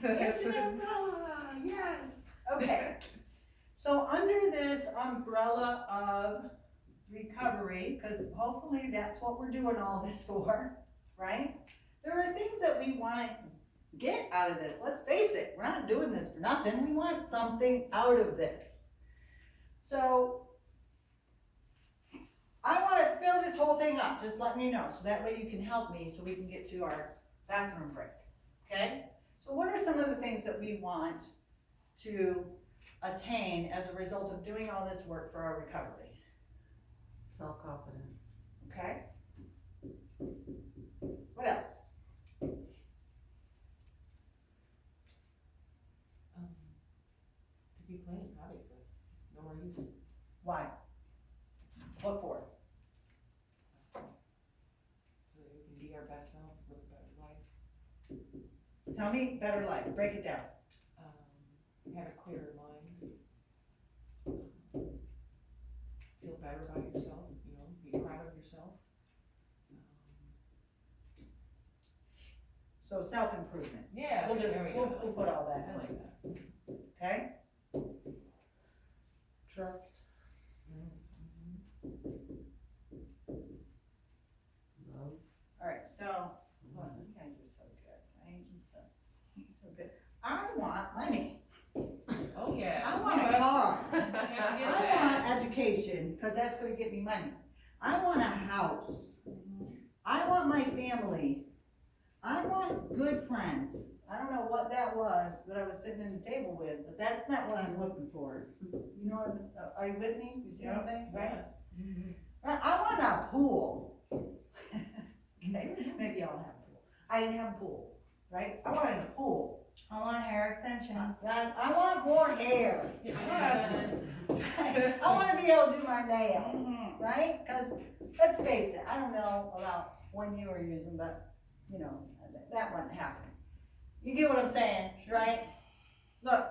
It's an umbrella, yes. Okay. So under this umbrella of recovery, because hopefully that's what we're doing all this for, right? There are things that we want to get out of this. Let's face it, we're not doing this for nothing. We want something out of this. So I want to fill this whole thing up. Just let me know, so that way you can help me so we can get to our bathroom break, okay? So what are some of the things that we want to attain as a result of doing all this work for our recovery? Self-confidence. Okay? What else? To be clean, obviously. No more use. Why? What for? So that we can be our best selves, live a better life. Tell me better life. Break it down. Have a clearer mind. Feel better about yourself, you know, be proud of yourself. So self-improvement. Yeah, We'll just, there we go. we'll put all that I in, like that. okay? Trust. Love. Alright, so, well, you guys are so good, right? So good. I want money. Oh, yeah. I want a car. Can't get I that. want education, cause that's gonna get me money. I want a house. I want my family. I want good friends. I don't know what that was that I was sitting at the table with, but that's not what I'm looking for. You know what, are you with me? You see what I'm saying, right? Yes. I want a pool. Okay, maybe y'all have a pool. I didn't have a pool, right? I wanted a pool. I want hair extensions. I want more hair. I wanna be able to do my nails, right? Cause let's face it, I don't know about when you were using, but you know, that wouldn't happen. You get what I'm saying, right? Look,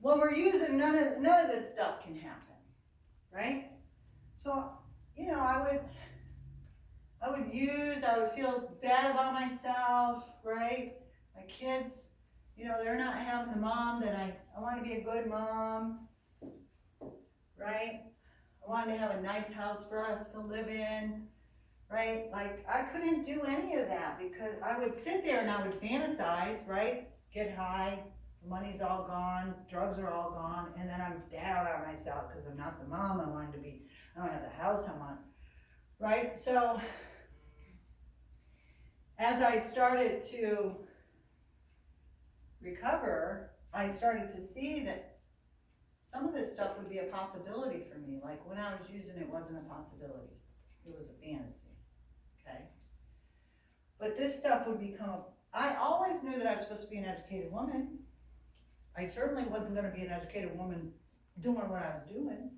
when we're using, none of this stuff can happen, right? So, you know, I would feel bad about myself, right? My kids, you know, they're not having the mom that I want to be a good mom, right? I wanted to have a nice house for us to live in, right? Like, I couldn't do any of that because I would sit there and I would fantasize, right? Get high, the money's all gone, drugs are all gone, and then I'm down on myself because I'm not the mom I wanted to be. I don't have the house I want, right? So, as I started to recover, I started to see that some of this stuff would be a possibility for me. Like when I was using it wasn't a possibility, it was a fantasy, okay? But this stuff would become, I always knew that I was supposed to be an educated woman. I certainly wasn't gonna be an educated woman doing what I was doing.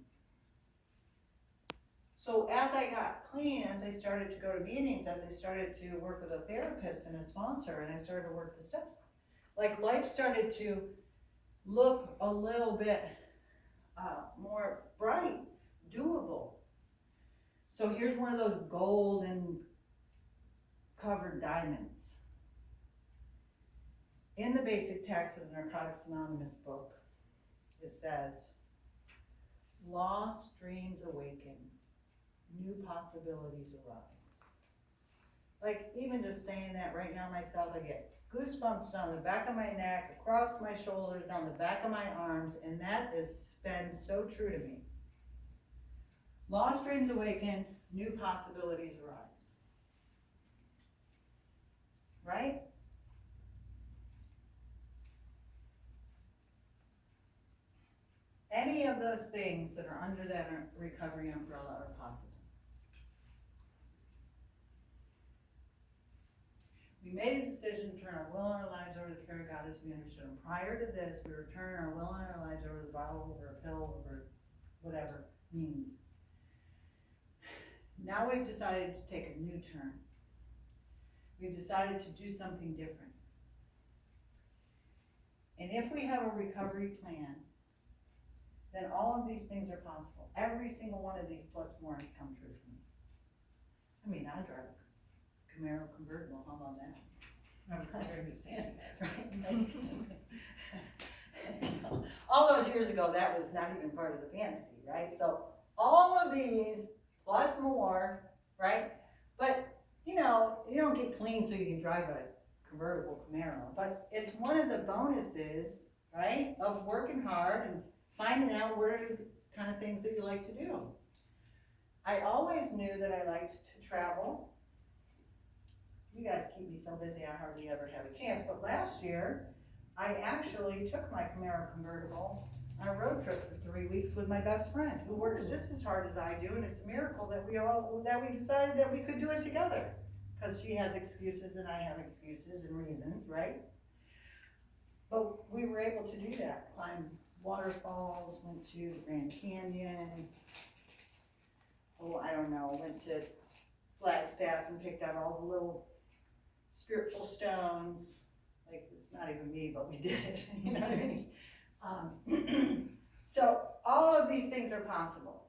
So as I got clean, as I started to go to meetings, as I started to work with a therapist and a sponsor, and I started to work the steps, like life started to look a little bit more bright, doable. So here's one of those golden covered diamonds. In the basic text of the Narcotics Anonymous book, it says, lost dreams awaken, new possibilities arise. Like even just saying that right now myself, I get goosebumps down the back of my neck, across my shoulders, down the back of my arms, and that has been so true to me. Lost dreams awaken, new possibilities arise. Right? Any of those things that are under that recovery umbrella are possible. We made a decision to turn our will and our lives over to the care of God as we understood Him. Prior to this, we were turning our will and our lives over to the bottle, over a pill, over whatever means. Now we've decided to take a new turn. We've decided to do something different. And if we have a recovery plan, then all of these things are possible. Every single one of these plus more has come true for me. I mean, I drive a Camaro convertible, how about that? I was I understand that. Right? You know, all those years ago, that was not even part of the fantasy, right? So all of these plus more, right? But you know, you don't get clean so you can drive a convertible Camaro, but it's one of the bonuses, right, of working hard and finding out what are the kind of things that you like to do. I always knew that I liked to travel. You guys keep me so busy, I hardly ever have a chance, but last year, I actually took my Camaro convertible on a road trip for 3 weeks with my best friend, who works just as hard as I do, and it's a miracle that we decided that we could do it together. Cause she has excuses and I have excuses and reasons, right? But we were able to do that, climb waterfalls, went to Grand Canyon. Oh, I don't know, went to Flagstaff and picked out all the little spiritual stones. Like, it's not even me, but we did it, you know what I mean? So all of these things are possible.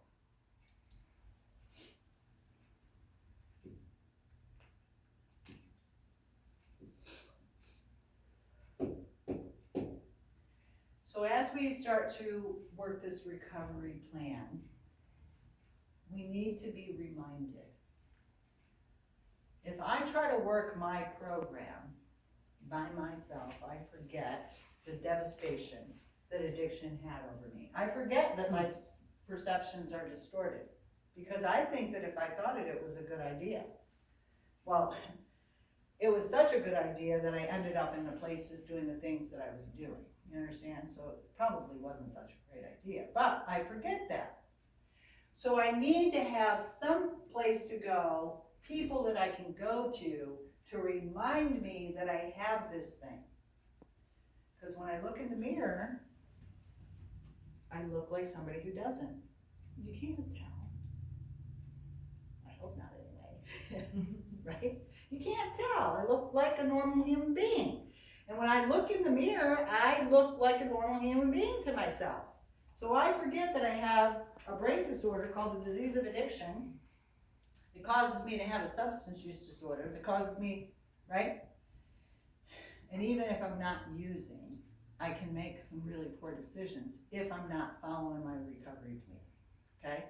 So as we start to work this recovery plan, we need to be reminded. If I try to work my program by myself, I forget the devastation that addiction had over me. I forget that my perceptions are distorted because I think that if I thought it was a good idea. Well, it was such a good idea that I ended up in the places doing the things that I was doing. You understand? So it probably wasn't such a great idea, but I forget that. So I need to have some place to go, people that I can go to remind me that I have this thing. Because when I look in the mirror, I look like somebody who doesn't. You can't tell. I hope not anyway, right? You can't tell. I look like a normal human being. And when I look in the mirror, I look like a normal human being to myself. So I forget that I have a brain disorder called the disease of addiction. It causes me to have a substance use disorder. It causes me, right? And even if I'm not using, I can make some really poor decisions if I'm not following my recovery plan, okay?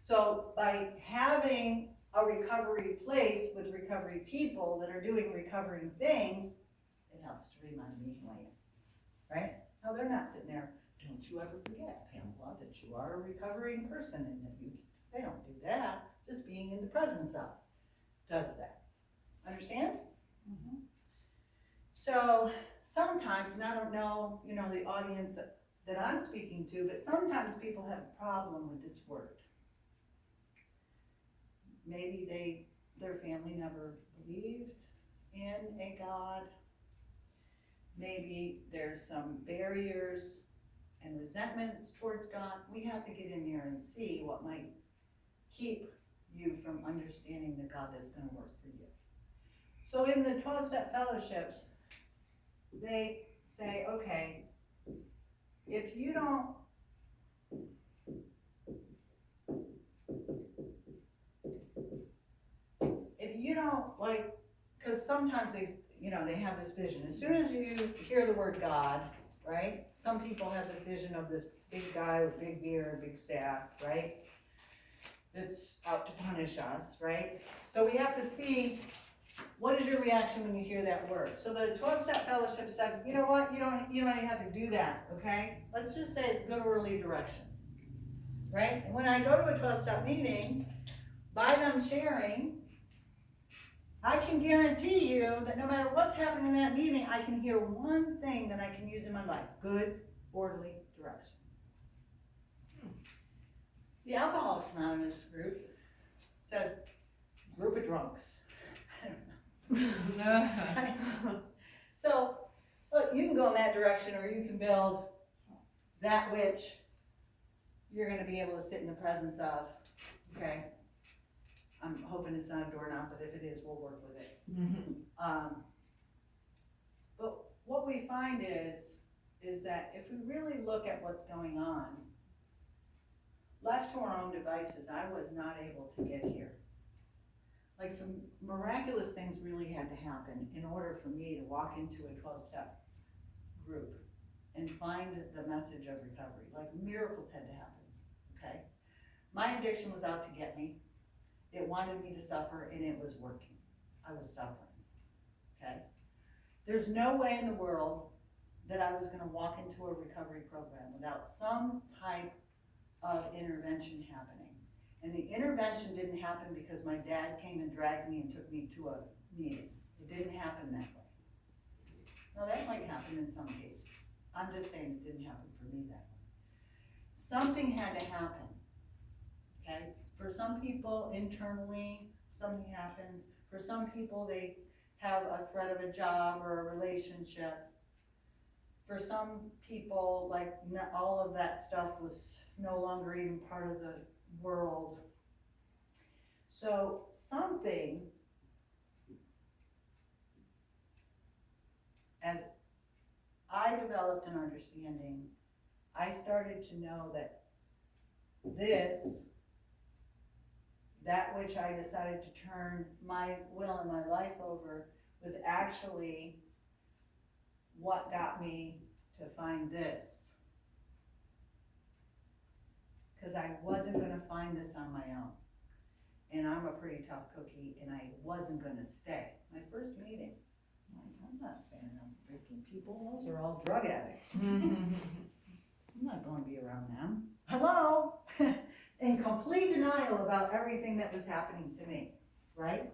So by having a recovery place with recovery people that are doing recovering things, it helps to remind me who I am, right? No, they're not sitting there, don't you ever forget, Pamela, that you are a recovering person and that they don't do that. Just being in the presence of does that. Understand? Mm-hmm. So sometimes, and I don't know, the audience that I'm speaking to, but sometimes people have a problem with this word. Maybe their family never believed in a God. Maybe there's some barriers and resentments towards God. We have to get in there and see what might keep you from understanding the God that's going to work for you. So in the 12-step fellowships, they say, okay, if you don't because sometimes they have this vision. As soon as you hear the word God, right? Some people have this vision of this big guy with big beard, big staff, right? That's out to punish us, right? So we have to see, what is your reaction when you hear that word? So the 12-step fellowship said, you know what, you don't even have to do that, okay? Let's just say it's good orderly direction, right? And when I go to a 12-step meeting, by them sharing, I can guarantee you that no matter what's happening in that meeting, I can hear one thing that I can use in my life. Good, orderly direction. The Alcoholics Anonymous group said, group of drunks. I don't know. So, look, you can go in that direction or you can build that which you're going to be able to sit in the presence of, okay? I'm hoping it's not a doorknob, but if it is, we'll work with it. But what we find is that if we really look at what's going on, left to our own devices, I was not able to get here. like some miraculous things really had to happen in order for me to walk into a 12-step group and find the message of recovery. Like miracles had to happen, okay? My addiction was out to get me. It wanted me to suffer, and it was working. I was suffering, okay? There's no way in the world that I was gonna walk into a recovery program without some type of intervention happening. And the intervention didn't happen because my dad came and dragged me and took me to a meeting. It didn't happen that way. Now that might happen in some cases. I'm just saying it didn't happen for me that way. Something had to happen, okay? For some people, internally, something happens. For some people, they have a threat of a job or a relationship. For some people, like all of that stuff was no longer even part of the world. So something, as I developed an understanding, I started to know that that which I decided to turn my will and my life over was actually what got me to find this. Because I wasn't gonna find this on my own. And I'm a pretty tough cookie, and I wasn't gonna stay. My first meeting, I'm not saying I'm freaking people, those are all drug addicts. I'm not gonna be around them. Hello? In complete denial about everything that was happening to me, right?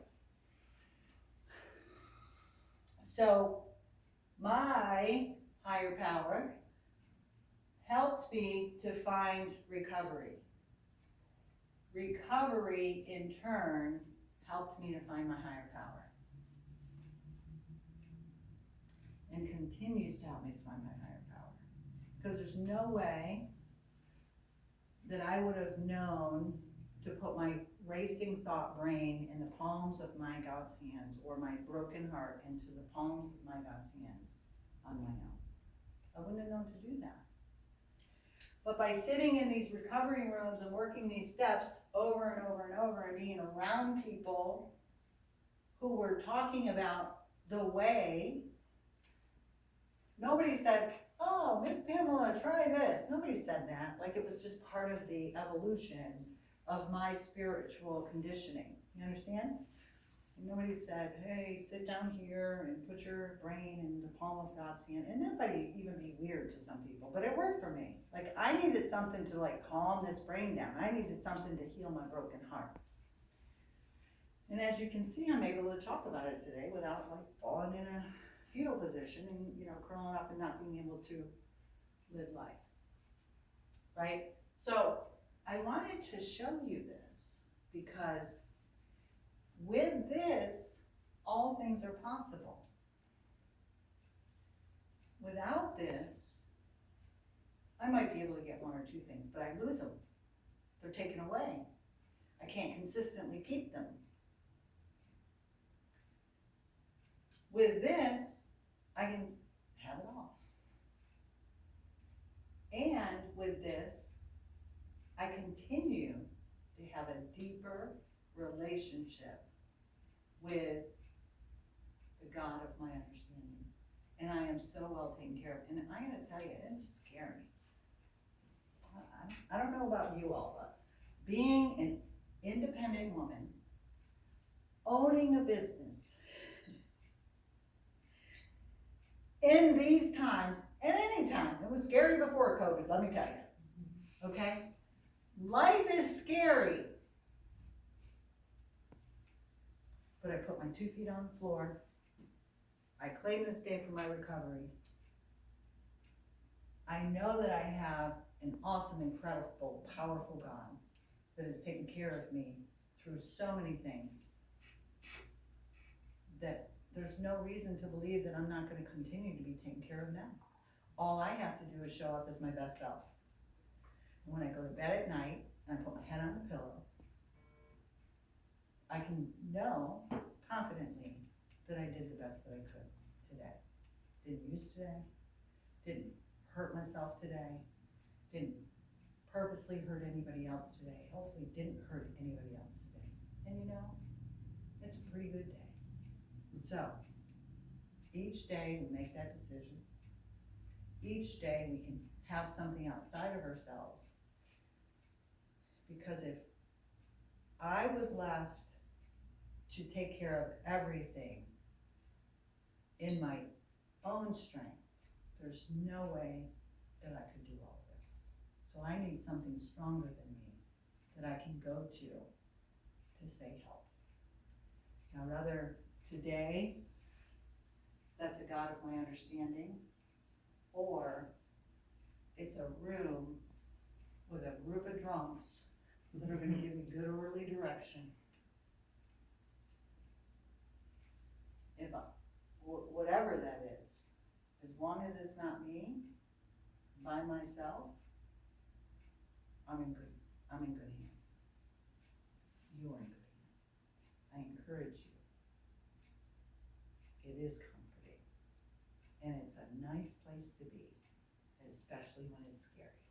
So, my higher power helped me to find recovery. Recovery, in turn, helped me to find my higher power. And continues to help me to find my higher power. Because there's no way that I would have known to put my racing thought brain in the palms of my God's hands, or my broken heart into the palms of my God's hands on my own. I wouldn't have known to do that. But by sitting in these recovery rooms and working these steps over and over and over, and being around people who were talking about the way, nobody said, oh, Miss Pamela, try this. Nobody said that. Like it was just part of the evolution of my spiritual conditioning. You understand? And nobody said, hey, sit down here and put your brain in the palm of God's hand. And that might even be weird to some people, but it worked for me. Like I needed something to like calm this brain down. I needed something to heal my broken heart. And as you can see, I'm able to talk about it today without like falling in a fetal position and, curling up and not being able to live life, right? So I wanted to show you this because with this, all things are possible. Without this, I might be able to get one or two things, but I lose them. They're taken away. I can't consistently keep them. With this, I can have it all. And with this, I continue to have a deeper relationship with the God of my understanding. And I am so well taken care of. And I'm going to tell you, it's scary. I don't know about you all, but being an independent woman, owning a business, in these times, and any time, it was scary before COVID, let me tell you, okay? Life is scary. But I put my 2 feet on the floor. I claim this day for my recovery. I know that I have an awesome, incredible, powerful God that has taken care of me through so many things that there's no reason to believe that I'm not going to continue to be taken care of now. All I have to do is show up as my best self. And when I go to bed at night and I put my head on the pillow, I can know confidently that I did the best that I could today. Didn't use today, didn't hurt myself today, didn't purposely hurt anybody else today, hopefully didn't hurt anybody else today. And it's a pretty good day. So, each day we make that decision. Each day we can have something outside of ourselves. Because if I was left to take care of everything in my own strength, there's no way that I could do all of this. So I need something stronger than me that I can go to say help. Now, rather today, that's a God of my understanding, or it's a room with a group of drunks that are gonna give me good orderly direction. If I, whatever that is, as long as it's not me, by myself, I'm in good hands. You're in good hands. I encourage you. It is comforting, and it's a nice place to be, especially when it's scary.